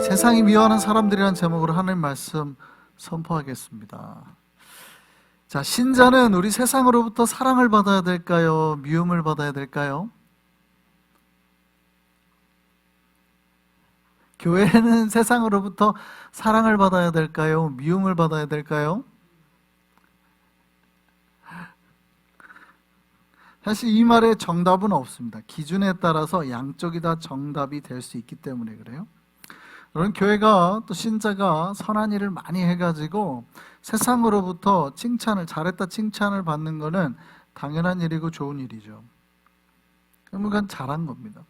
세상이 미워하는 사람들이라는 제목으로 하나님 말씀 선포하겠습니다. 자, 신자는 우리 세상으로부터 사랑을 받아야 될까요? 미움을 받아야 될까요? 교회는 세상으로부터 사랑을 받아야 될까요? 미움을 받아야 될까요? 사실 이 말에 정답은 없습니다. 기준에 따라서 양쪽이 다 정답이 될 수 있기 때문에 그래요. 여러분, 교회가 또 신자가 선한 일을 많이 해가지고 세상으로부터 칭찬을, 잘했다 칭찬을 받는 거는 당연한 일이고 좋은 일이죠. 그건 잘한 겁니다.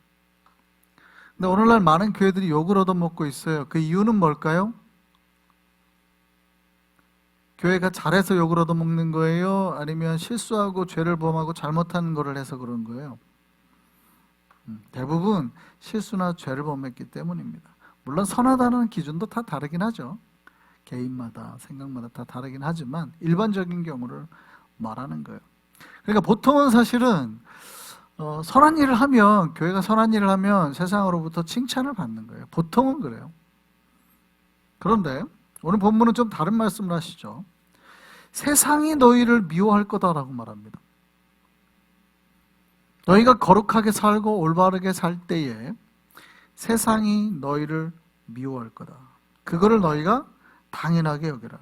근데 오늘날 많은 교회들이 욕을 얻어먹고 있어요. 그 이유는 뭘까요? 교회가 잘해서 욕을 얻어먹는 거예요? 아니면 실수하고 죄를 범하고 잘못한 거를 해서 그런 거예요? 대부분 실수나 죄를 범했기 때문입니다. 물론 선하다는 기준도 다 다르긴 하죠. 개인마다 생각마다 다 다르긴 하지만 일반적인 경우를 말하는 거예요. 그러니까 보통은 사실은 선한 일을 하면, 교회가 선한 일을 하면 세상으로부터 칭찬을 받는 거예요. 보통은 그래요. 그런데 오늘 본문은 좀 다른 말씀을 하시죠. 세상이 너희를 미워할 거다라고 말합니다. 너희가 거룩하게 살고 올바르게 살 때에 세상이 너희를 미워할 거다. 그거를 너희가 당연하게 여기라.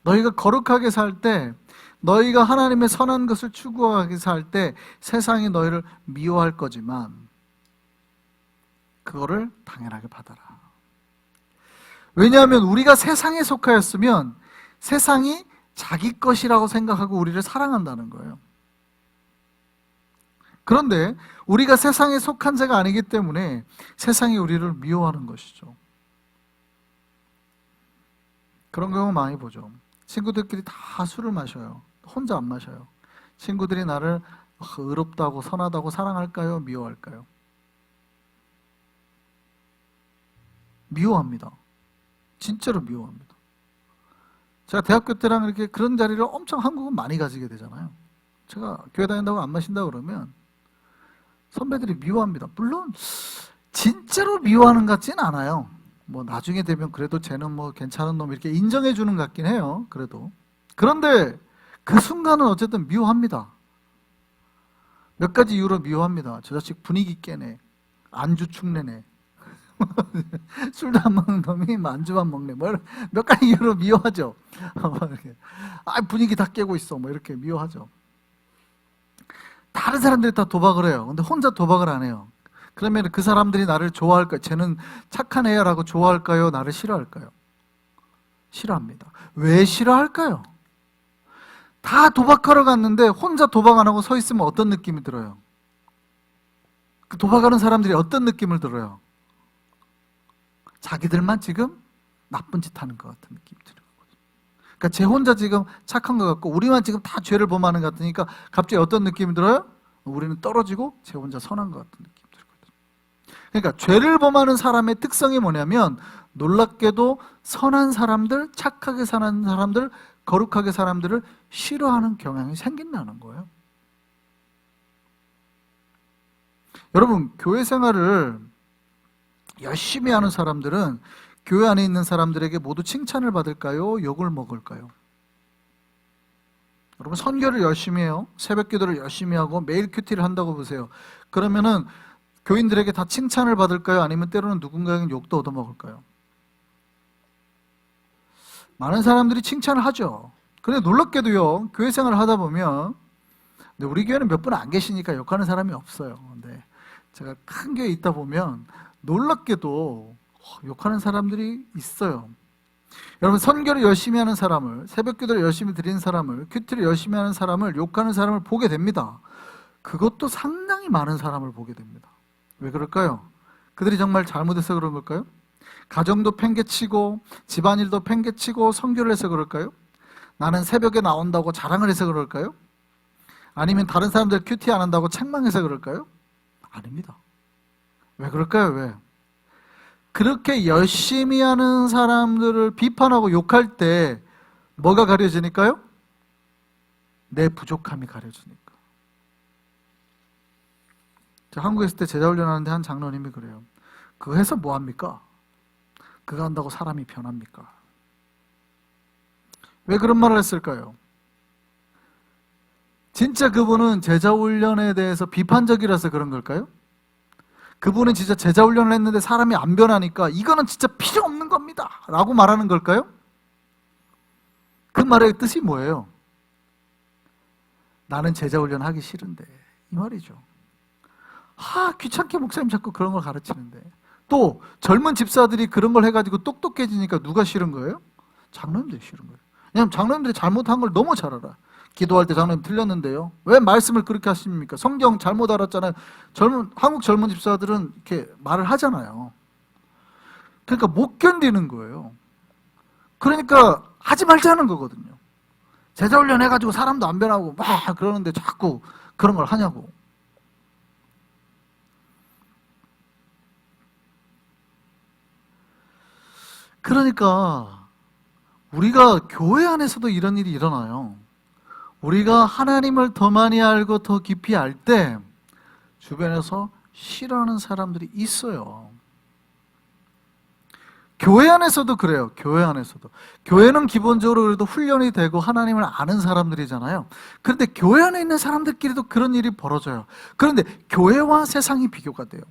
너희가 거룩하게 살 때, 너희가 하나님의 선한 것을 추구하게 살 때 세상이 너희를 미워할 거지만 그거를 당연하게 받아라. 왜냐하면 우리가 세상에 속하였으면 세상이 자기 것이라고 생각하고 우리를 사랑한다는 거예요. 그런데 우리가 세상에 속한 자가 아니기 때문에 세상이 우리를 미워하는 것이죠. 그런 경우 많이 보죠. 친구들끼리 다 술을 마셔요. 혼자 안 마셔요. 친구들이 나를 의롭다고 선하다고 사랑할까요? 미워할까요? 미워합니다. 진짜로 미워합니다. 제가 대학교 때랑 이렇게 그런 자리를 엄청 한국은 많이 가지게 되잖아요. 제가 교회 다닌다고 안 마신다 그러면 선배들이 미워합니다. 물론 진짜로 미워하는 것 같지는 않아요. 뭐 나중에 되면 그래도 쟤는 뭐 괜찮은 놈 이렇게 인정해 주는 것 같긴 해요. 그래도. 그런데 그 순간은 어쨌든 미워합니다. 몇 가지 이유로 미워합니다. 저 자식 분위기 깨네. 안주 축내네. 술도 안 먹는 놈이 안주만 먹네. 뭐 몇 가지 이유로 미워하죠. 분위기 다 깨고 있어. 뭐 이렇게 미워하죠. 다른 사람들이 다 도박을 해요. 근데 혼자 도박을 안 해요. 그러면 그 사람들이 나를 좋아할까요? 쟤는 착한 애야 라고 좋아할까요? 나를 싫어할까요? 싫어합니다. 왜 싫어할까요? 다 도박하러 갔는데 혼자 도박 안 하고 서 있으면 어떤 느낌이 들어요? 그 도박하는 사람들이 어떤 느낌을 들어요? 자기들만 지금 나쁜 짓 하는 것 같은 느낌이 들어요. 그러니까 쟤 혼자 지금 착한 것 같고 우리만 지금 다 죄를 범하는 것 같으니까 갑자기 어떤 느낌이 들어요? 우리는 떨어지고 쟤 혼자 선한 것 같은 느낌이 들거든요. 그러니까 죄를 범하는 사람의 특성이 뭐냐면 놀랍게도 선한 사람들, 착하게 사는 사람들, 거룩하게 사람들을 싫어하는 경향이 생긴다는 거예요. 여러분, 교회 생활을 열심히 하는 사람들은 교회 안에 있는 사람들에게 모두 칭찬을 받을까요? 욕을 먹을까요? 여러분, 선교를 열심히 해요. 새벽 기도를 열심히 하고 매일 큐티를 한다고 보세요. 그러면은 교인들에게 다 칭찬을 받을까요? 아니면 때로는 누군가에게 욕도 얻어먹을까요? 많은 사람들이 칭찬을 하죠. 그런데 놀랍게도요, 교회 생활을 하다 보면, 근데 우리 교회는 몇 분 안 계시니까 욕하는 사람이 없어요. 근데 제가 큰 교회에 있다 보면 놀랍게도 욕하는 사람들이 있어요. 여러분, 선교를 열심히 하는 사람을, 새벽 기도를 열심히 드리는 사람을, 큐티를 열심히 하는 사람을, 욕하는 사람을 보게 됩니다. 그것도 상당히 많은 사람을 보게 됩니다. 왜 그럴까요? 그들이 정말 잘못해서 그런 걸까요? 가정도 팽개치고 집안일도 팽개치고 선교를 해서 그럴까요? 나는 새벽에 나온다고 자랑을 해서 그럴까요? 아니면 다른 사람들 큐티 안 한다고 책망해서 그럴까요? 아닙니다. 왜 그럴까요? 왜? 그렇게 열심히 하는 사람들을 비판하고 욕할 때 뭐가 가려지니까요? 내 부족함이 가려지니까. 한국에 있을 때 제자훈련하는데 한 장로님이 그래요. 그거 해서 뭐합니까? 그거 한다고 사람이 변합니까? 왜 그런 말을 했을까요? 진짜 그분은 제자훈련에 대해서 비판적이라서 그런 걸까요? 그분은 진짜 제자훈련을 했는데 사람이 안 변하니까 이거는 진짜 필요 없는 겁니다 라고 말하는 걸까요? 그 말의 뜻이 뭐예요? 나는 제자훈련 하기 싫은데, 이 말이죠. 귀찮게 목사님 자꾸 그런 걸 가르치는데. 또 젊은 집사들이 그런 걸 해가지고 똑똑해지니까 누가 싫은 거예요? 장로님들이 싫은 거예요. 왜냐하면 장로님들이 잘못한 걸 너무 잘 알아. 기도할 때 장로님 틀렸는데요, 왜 말씀을 그렇게 하십니까? 성경 잘못 알았잖아요. 한국 젊은 집사들은 이렇게 말을 하잖아요. 그러니까 못 견디는 거예요. 그러니까 하지 말자는 거거든요. 제자훈련 해가지고 사람도 안 변하고 막 그러는데 자꾸 그런 걸 하냐고. 그러니까 우리가 교회 안에서도 이런 일이 일어나요. 우리가 하나님을 더 많이 알고 더 깊이 알 때 주변에서 싫어하는 사람들이 있어요. 교회 안에서도 그래요. 교회 안에서도. 교회는 기본적으로 그래도 훈련이 되고 하나님을 아는 사람들이잖아요. 그런데 교회 안에 있는 사람들끼리도 그런 일이 벌어져요. 그런데 교회와 세상이 비교가 돼요.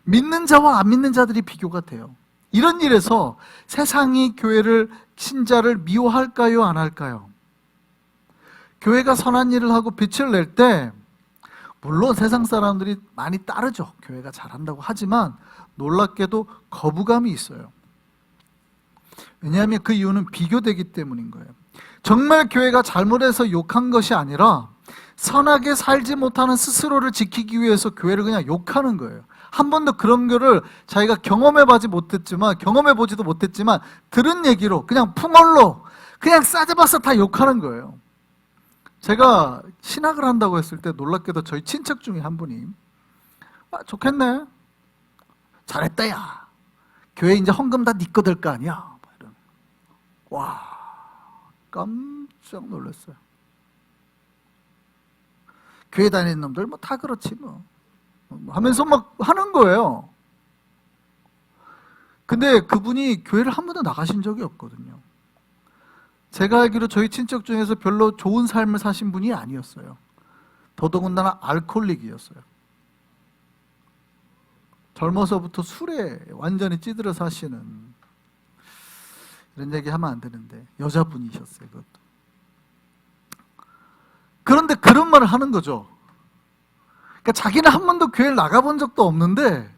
믿는 자와 안 믿는 자들이 비교가 돼요. 이런 일에서 세상이 교회를, 신자를 미워할까요? 안 할까요? 교회가 선한 일을 하고 빛을 낼 때 물론 세상 사람들이 많이 따르죠. 교회가 잘한다고 하지만 놀랍게도 거부감이 있어요. 왜냐하면 그 이유는 비교되기 때문인 거예요. 정말 교회가 잘못해서 욕한 것이 아니라 선하게 살지 못하는 스스로를 지키기 위해서 교회를 그냥 욕하는 거예요. 한 번도 그런 거를 자기가 경험해보지도 못했지만 들은 얘기로 그냥 풍월로 그냥 싸잡아서 다 욕하는 거예요. 제가 신학을 한다고 했을 때 놀랍게도 저희 친척 중에 한 분이 좋겠네, 잘했다 야, 교회 이제 헌금 다 네 거 될 거 아니야, 이런. 와, 깜짝 놀랐어요. 교회 다니는 놈들 뭐 다 그렇지 뭐 하면서 막 하는 거예요. 근데 그분이 교회를 한 번도 나가신 적이 없거든요. 제가 알기로 저희 친척 중에서 별로 좋은 삶을 사신 분이 아니었어요. 더더군다나 알코올릭이었어요. 젊어서부터 술에 완전히 찌들어 사시는, 이런 얘기 하면 안 되는데 여자분이셨어요. 그것도. 그런데 그런 말을 하는 거죠. 그러니까 자기는 한 번도 교회를 나가본 적도 없는데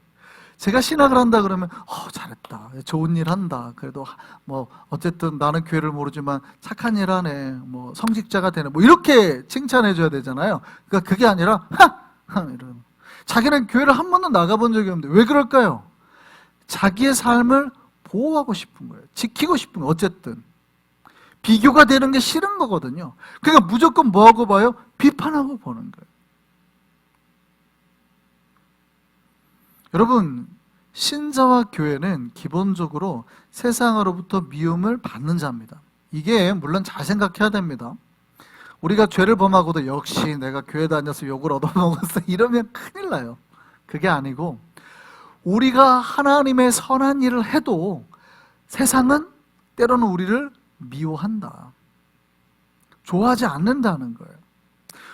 제가 신학을 한다 그러면 잘했다, 좋은 일 한다, 그래도 뭐 어쨌든 나는 교회를 모르지만 착한 일 하네, 뭐 성직자가 되네, 뭐 이렇게 칭찬해 줘야 되잖아요. 그러니까 그게 아니라 이런. 자기는 교회를 한 번도 나가본 적이 없는데 왜 그럴까요? 자기의 삶을 보호하고 싶은 거예요. 지키고 싶은 거예요. 어쨌든 비교가 되는 게 싫은 거거든요. 그러니까 무조건 뭐하고 봐요? 비판하고 보는 거예요. 여러분, 신자와 교회는 기본적으로 세상으로부터 미움을 받는 자입니다. 이게 물론 잘 생각해야 됩니다. 우리가 죄를 범하고도 역시 내가 교회 다녀서 욕을 얻어먹었어 이러면 큰일 나요. 그게 아니고 우리가 하나님의 선한 일을 해도 세상은 때로는 우리를 미워한다, 좋아하지 않는다는 거예요.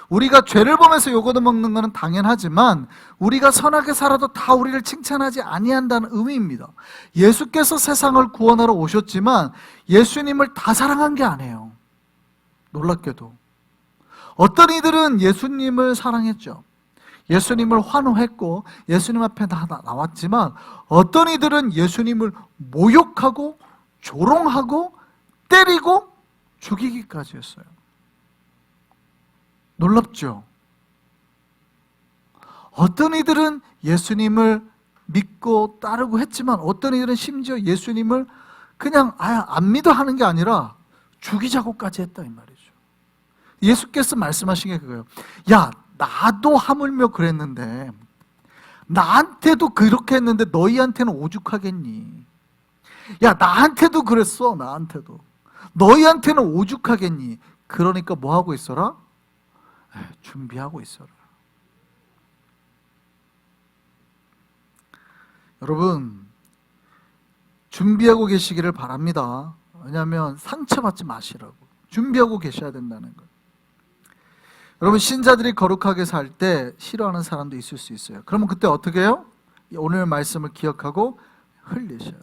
우리가 죄를 범해서 욕 얻어먹는 것은 당연하지만 우리가 선하게 살아도 다 우리를 칭찬하지 아니한다는 의미입니다. 예수께서 세상을 구원하러 오셨지만 예수님을 다 사랑한 게 아니에요. 놀랍게도 어떤 이들은 예수님을 사랑했죠. 예수님을 환호했고 예수님 앞에 다 나왔지만 어떤 이들은 예수님을 모욕하고 조롱하고 때리고 죽이기까지 했어요. 놀랍죠? 어떤 이들은 예수님을 믿고 따르고 했지만 어떤 이들은 심지어 예수님을 그냥 안 믿어 하는 게 아니라 죽이자고까지 했다, 이 말이죠. 예수께서 말씀하신 게 그거예요. 야, 나도 하물며 그랬는데, 나한테도 그렇게 했는데 너희한테는 오죽하겠니? 야, 나한테도 그랬어, 나한테도. 너희한테는 오죽하겠니? 그러니까 뭐 하고 있어라? 준비하고 있어라. 여러분, 준비하고 계시기를 바랍니다. 왜냐하면 상처받지 마시라고. 준비하고 계셔야 된다는 거예요. 여러분, 신자들이 거룩하게 살 때 싫어하는 사람도 있을 수 있어요. 그러면 그때 어떻게 해요? 오늘 말씀을 기억하고 흘리셔야 돼요.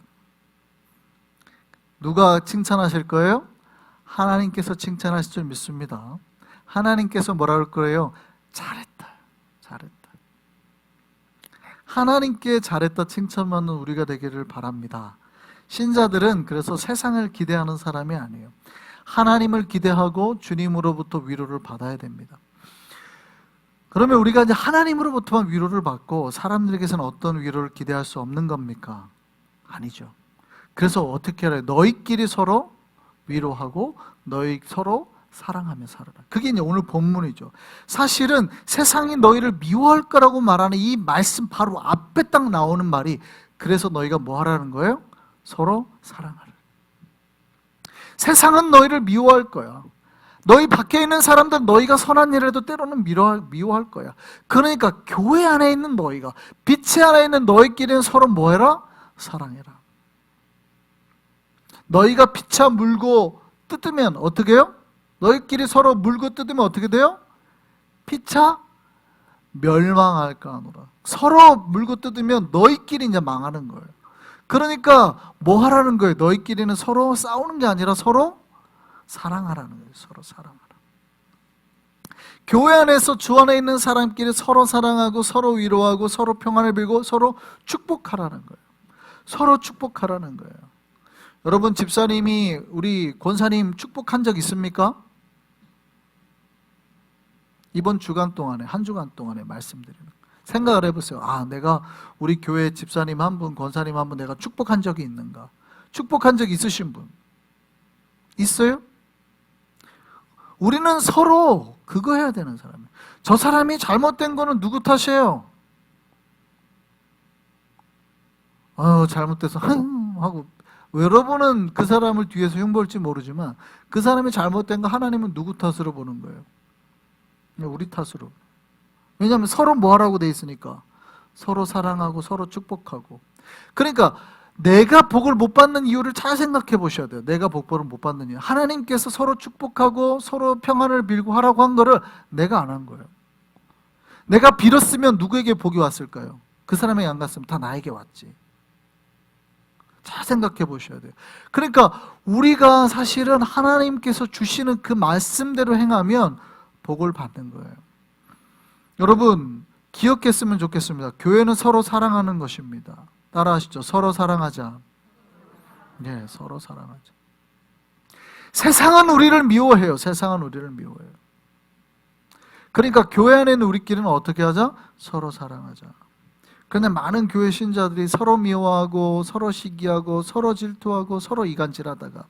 누가 칭찬하실 거예요? 하나님께서 칭찬하실 줄 믿습니다. 하나님께서 뭐라 그럴 거예요? 잘했다, 잘했다. 하나님께 잘했다 칭찬받는 우리가 되기를 바랍니다. 신자들은 그래서 세상을 기대하는 사람이 아니에요. 하나님을 기대하고 주님으로부터 위로를 받아야 됩니다. 그러면 우리가 이제 하나님으로부터만 위로를 받고 사람들에게서는 어떤 위로를 기대할 수 없는 겁니까? 아니죠. 그래서 어떻게 해야 해요? 너희끼리 서로 위로하고 너희 서로 사랑하며 살아라. 그게 이제 오늘 본문이죠. 사실은 세상이 너희를 미워할 거라고 말하는 이 말씀 바로 앞에 딱 나오는 말이, 그래서 너희가 뭐 하라는 거예요? 서로 사랑하라. 세상은 너희를 미워할 거야. 너희 밖에 있는 사람들 너희가 선한 일을 해도 때로는 미워할 거야. 그러니까 교회 안에 있는 너희가, 빛의 안에 있는 너희끼리는 서로 뭐 해라? 사랑해라. 너희가 피차 물고 뜯으면 어떻게 해요? 너희끼리 서로 물고 뜯으면 어떻게 돼요? 피차 멸망할까 하노라. 서로 물고 뜯으면 너희끼리 이제 망하는 거예요. 그러니까 뭐 하라는 거예요? 너희끼리는 서로 싸우는 게 아니라 서로 사랑하라는 거예요. 서로 사랑하라. 교회 안에서 주 안에 있는 사람끼리 서로 사랑하고 서로 위로하고 서로 평안을 빌고 서로 축복하라는 거예요. 서로 축복하라는 거예요. 여러분, 집사님이 우리 권사님 축복한 적 있습니까? 이번 주간 동안에, 한 주간 동안에 말씀드리는 거예요. 생각을 해보세요. 아, 내가 우리 교회 집사님 한 분, 권사님 한 분 내가 축복한 적이 있는가? 축복한 적 있으신 분 있어요? 우리는 서로 그거 해야 되는 사람이에요. 저 사람이 잘못된 거는 누구 탓이에요? 잘못돼서 하고, 여러분은 그 사람을 뒤에서 흉볼지 모르지만 그 사람이 잘못된 거 하나님은 누구 탓으로 보는 거예요? 우리 탓으로. 왜냐하면 서로 뭐 하라고 돼 있으니까. 서로 사랑하고 서로 축복하고. 그러니까 내가 복을 못 받는 이유를 잘 생각해 보셔야 돼요. 내가 복을 못 받는 이유. 하나님께서 서로 축복하고 서로 평안을 빌고 하라고 한 거를 내가 안 한 거예요. 내가 빌었으면 누구에게 복이 왔을까요? 그 사람에게 안 갔으면 다 나에게 왔지. 잘 생각해 보셔야 돼요. 그러니까 우리가 사실은 하나님께서 주시는 그 말씀대로 행하면 복을 받는 거예요. 여러분, 기억했으면 좋겠습니다. 교회는 서로 사랑하는 것입니다. 따라하시죠. 서로 사랑하자. 네, 서로 사랑하자. 세상은 우리를 미워해요. 세상은 우리를 미워해요. 그러니까 교회 안에 있는 우리끼리는 어떻게 하자? 서로 사랑하자. 그런데 많은 교회 신자들이 서로 미워하고 서로 시기하고 서로 질투하고 서로 이간질하다가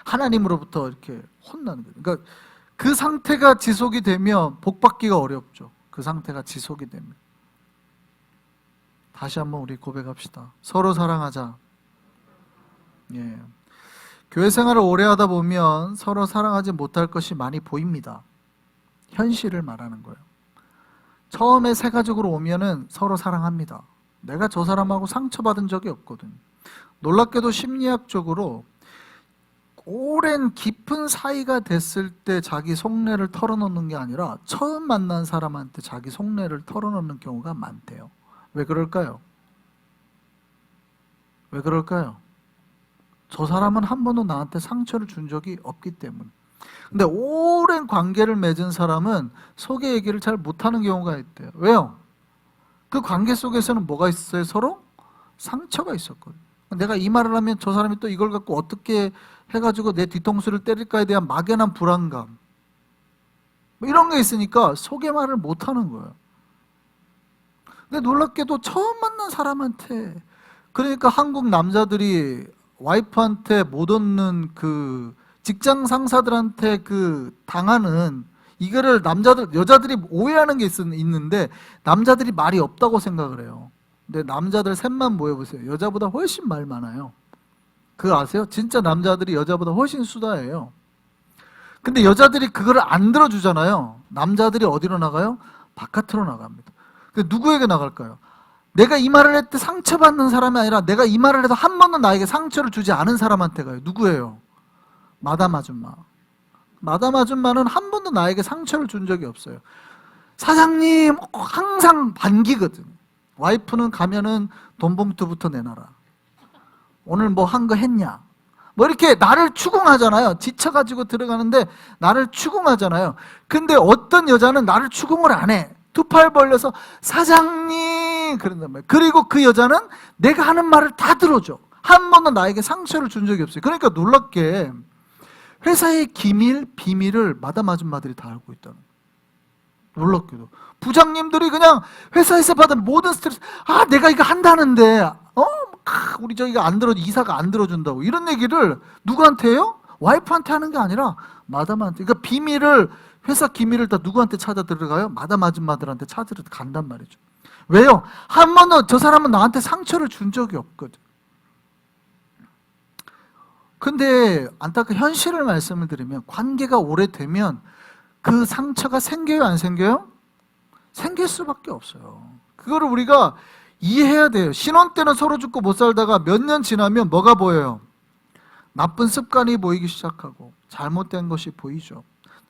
하나님으로부터 이렇게 혼나는 거예요. 그러니까 그 상태가 지속이 되면 복 받기가 어렵죠. 그 상태가 지속이 되면. 다시 한번 우리 고백합시다. 서로 사랑하자. 예. 교회 생활을 오래 하다 보면 서로 사랑하지 못할 것이 많이 보입니다. 현실을 말하는 거예요. 처음에 새 가족으로 오면은 서로 사랑합니다. 내가 저 사람하고 상처받은 적이 없거든. 놀랍게도 심리학적으로 오랜 깊은 사이가 됐을 때 자기 속내를 털어놓는 게 아니라 처음 만난 사람한테 자기 속내를 털어놓는 경우가 많대요. 왜 그럴까요? 왜 그럴까요? 저 사람은 한 번도 나한테 상처를 준 적이 없기 때문에. 근데 오랜 관계를 맺은 사람은 속의 얘기를 잘 못하는 경우가 있대요. 왜요? 그 관계 속에서는 뭐가 있어요? 서로 상처가 있었거든요. 내가 이 말을 하면 저 사람이 또 이걸 갖고 어떻게 해가지고 내 뒤통수를 때릴까에 대한 막연한 불안감, 뭐 이런 게 있으니까 속의 말을 못하는 거예요. 근데 놀랍게도 처음 만난 사람한테, 그러니까 한국 남자들이 와이프한테 못 얻는 그 직장 상사들한테 그 당하는 이거를 여자들이 오해하는 게 있는데 남자들이 말이 없다고 생각을 해요. 근데 남자들 셋만 모여보세요. 여자보다 훨씬 말 많아요. 그거 아세요? 진짜 남자들이 여자보다 훨씬 수다예요. 근데 여자들이 그거를 안 들어주잖아요. 남자들이 어디로 나가요? 바깥으로 나갑니다. 근데 누구에게 나갈까요? 내가 이 말을 했을 때 상처받는 사람이 아니라 내가 이 말을 해도 한 번도 나에게 상처를 주지 않은 사람한테 가요. 누구예요? 마담 아줌마. 마담 아줌마는 한 번도 나에게 상처를 준 적이 없어요. 사장님 항상 반기거든. 와이프는 가면은 돈 봉투부터 내놔라. 오늘 뭐 한 거 했냐? 뭐 이렇게 나를 추궁하잖아요. 지쳐가지고 들어가는데 나를 추궁하잖아요. 근데 어떤 여자는 나를 추궁을 안 해. 두 팔 벌려서 사장님 그런단 말이에요. 그리고 그 여자는 내가 하는 말을 다 들어줘. 한 번도 나에게 상처를 준 적이 없어요. 그러니까 놀랍게 회사의 비밀을 마담 아줌마들이 다 알고 있다는 거예요. 놀랍게도 부장님들이 그냥 회사에서 받은 모든 스트레스, 내가 이거 한다는데 우리 저기가 안 들어, 이사가 안 들어준다고 이런 얘기를 누구한테 해요? 와이프한테 하는 게 아니라 마담한테. 그러니까 회사 기밀을 다 누구한테 찾아 들어가요? 마담 아줌마들한테 찾으러 간단 말이죠. 왜요? 한 번도 저 사람은 나한테 상처를 준 적이 없거든. 근데 안타깝게 현실을 말씀을 드리면 관계가 오래되면 그 상처가 생겨요, 안 생겨요? 생길 수밖에 없어요. 그거를 우리가 이해해야 돼요. 신혼 때는 서로 죽고 못 살다가 몇 년 지나면 뭐가 보여요? 나쁜 습관이 보이기 시작하고 잘못된 것이 보이죠.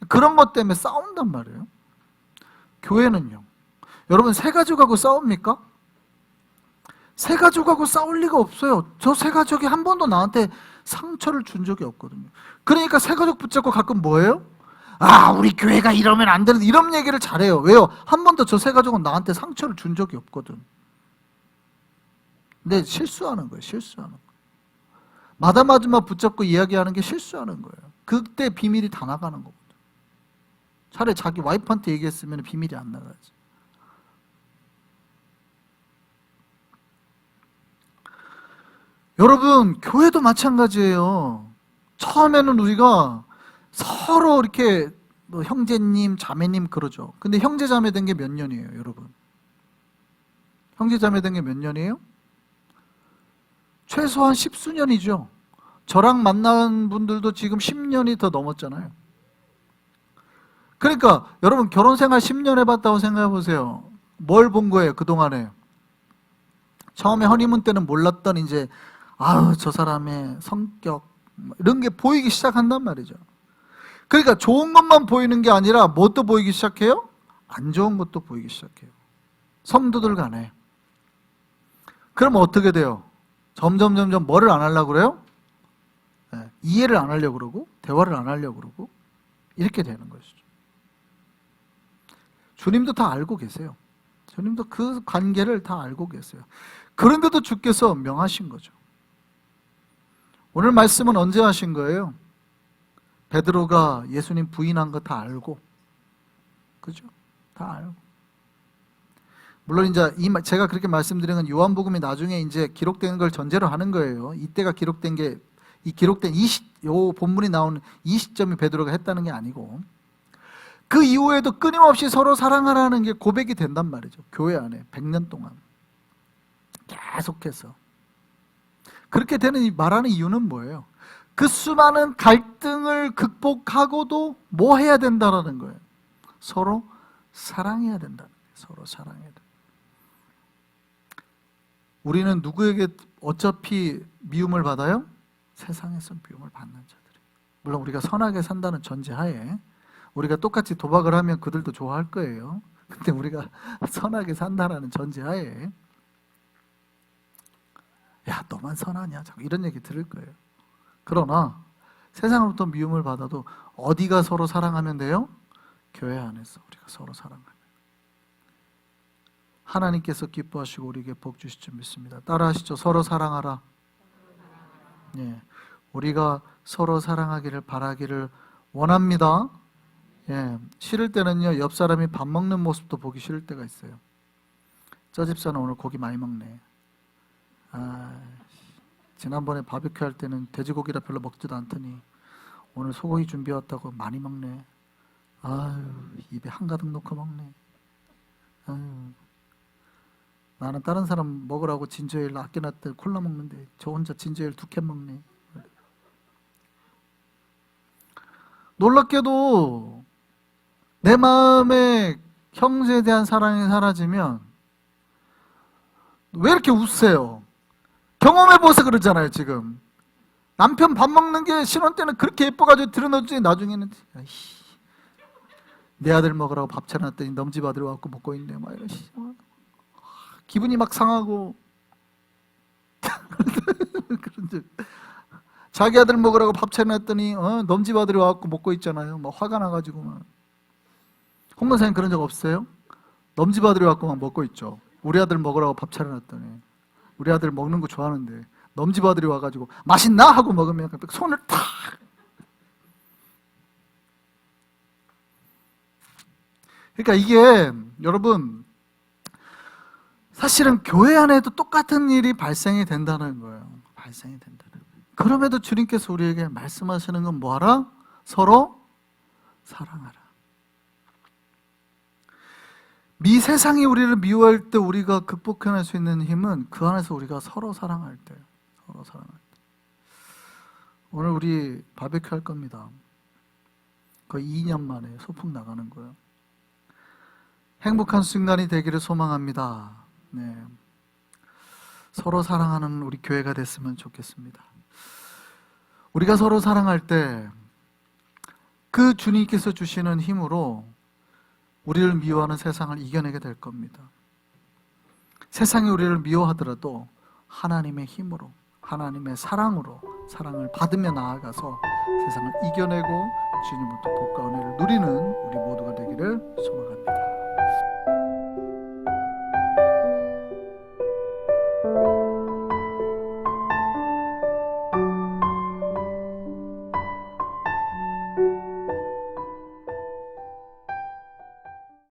그런 것 때문에 싸운단 말이에요. 교회는요. 여러분 새 가족하고 싸웁니까? 새 가족하고 싸울 리가 없어요. 저 새 가족이 한 번도 나한테 상처를 준 적이 없거든요. 그러니까 새 가족 붙잡고 가끔 뭐예요? 우리 교회가 이러면 안 되는, 이런 얘기를 잘해요. 왜요? 한 번도 저 새 가족은 나한테 상처를 준 적이 없거든. 근데 실수하는 거예요. 실수하는 거예요. 마담 아줌마 붙잡고 이야기하는 게 실수하는 거예요. 그때 비밀이 다 나가는 거거든. 차라리 자기 와이프한테 얘기했으면 비밀이 안 나가지. 여러분 교회도 마찬가지예요. 처음에는 우리가 서로 이렇게 뭐 형제님 자매님 그러죠. 근데 형제 자매 된 게 몇 년이에요 여러분? 형제 자매 된 게 몇 년이에요? 최소한 10수년이죠. 저랑 만난 분들도 지금 10년이 더 넘었잖아요. 그러니까 여러분 결혼 생활 10년 해봤다고 생각해 보세요. 뭘 본 거예요 그동안에? 처음에 허니문 때는 몰랐던 이제 저 사람의 성격 이런 게 보이기 시작한단 말이죠. 그러니까 좋은 것만 보이는 게 아니라 뭣도 보이기 시작해요? 안 좋은 것도 보이기 시작해요. 성도들 간에. 그러면 어떻게 돼요? 점점 뭐를 안 하려고 그래요? 이해를 안 하려고 그러고 대화를 안 하려고 그러고 이렇게 되는 것이죠. 주님도 다 알고 계세요. 주님도 그 관계를 다 알고 계세요. 그런데도 주께서 명하신 거죠. 오늘 말씀은 언제 하신 거예요? 베드로가 예수님 부인한 거 다 알고, 그죠? 다 알고. 물론 이제 제가 그렇게 말씀드린 건 요한복음이 나중에 이제 기록된 걸 전제로 하는 거예요. 이때가 기록된 게 요 본문이 나오는 이 시점이 베드로가 했다는 게 아니고, 그 이후에도 끊임없이 서로 사랑하라는 게 고백이 된단 말이죠. 교회 안에 100년 동안 계속해서. 그렇게 되는 말하는 이유는 뭐예요? 그 수많은 갈등을 극복하고도 뭐 해야 된다는 거예요? 서로 사랑해야 된다는 거예요. 서로 사랑해야 돼. 우리는 누구에게 어차피 미움을 받아요? 세상에서 미움을 받는 자들이. 물론 우리가 선하게 산다는 전제하에 우리가 똑같이 도박을 하면 그들도 좋아할 거예요. 근데 우리가 선하게 산다라는 전제하에 야 너만 선하냐 자꾸 이런 얘기 들을 거예요. 그러나 세상으로부터 미움을 받아도 어디가 서로 사랑하면 돼요? 교회 안에서 우리가 서로 사랑하면 하나님께서 기뻐하시고 우리에게 복 주실 줄 믿습니다. 따라하시죠. 서로 사랑하라. 예, 우리가 서로 사랑하기를 바라기를 원합니다. 예, 싫을 때는요 옆 사람이 밥 먹는 모습도 보기 싫을 때가 있어요. 저 집사는 오늘 고기 많이 먹네. 지난번에 바비큐 할 때는 돼지고기라 별로 먹지도 않더니 오늘 소고기 준비해 왔다고 많이 먹네. 입에 한가득 넣고 먹네. 나는 다른 사람 먹으라고 진저일 아껴놨대 콜라 먹는데 저 혼자 진저일 2캔 먹네. 놀랍게도 내 마음에 형제에 대한 사랑이 사라지면 왜 이렇게 웃으세요? 경험해봐서 그러잖아요. 지금 남편 밥 먹는 게 신혼 때는 그렇게 예뻐가지고 들여놓지, 나중에는 아이씨, 내 아들 먹으라고 밥 차려놨더니 넘집 아들 와갖고 먹고 있네 막 이러시, 기분이 막 상하고 그런 적. 자기 아들 먹으라고 밥 차려놨더니 넘집 아들이 와갖고 먹고 있잖아요. 막 화가 나가지고 막. 홍 목사님 그런 적 없어요? 넘집 아들이 와갖고 막 먹고 있죠. 우리 아들 먹으라고 밥 차려놨더니, 우리 아들 먹는 거 좋아하는데 넘집 아들이 와가지고 맛있나? 하고 먹으면 손을 탁. 그러니까 이게 여러분 사실은 교회 안에도 똑같은 일이 발생이 된다는 거예요. 발생이 된다는 거예요. 그럼에도 주님께서 우리에게 말씀하시는 건 뭐하라? 서로 사랑하라. 이 세상이 우리를 미워할 때 우리가 극복해낼 수 있는 힘은 그 안에서 우리가 서로 사랑할 때, 서로 사랑할 때. 오늘 우리 바베큐 할 겁니다. 거의 2년 만에 소풍 나가는 거예요. 행복한 순간이 되기를 소망합니다. 네. 서로 사랑하는 우리 교회가 됐으면 좋겠습니다. 우리가 서로 사랑할 때 그 주님께서 주시는 힘으로 우리를 미워하는 세상을 이겨내게 될 겁니다. 세상이 우리를 미워하더라도 하나님의 힘으로, 하나님의 사랑으로, 사랑을 받으며 나아가서 세상을 이겨내고 주님으로부터 복과 은혜를 누리는 우리 모두가 되기를 소망합니다.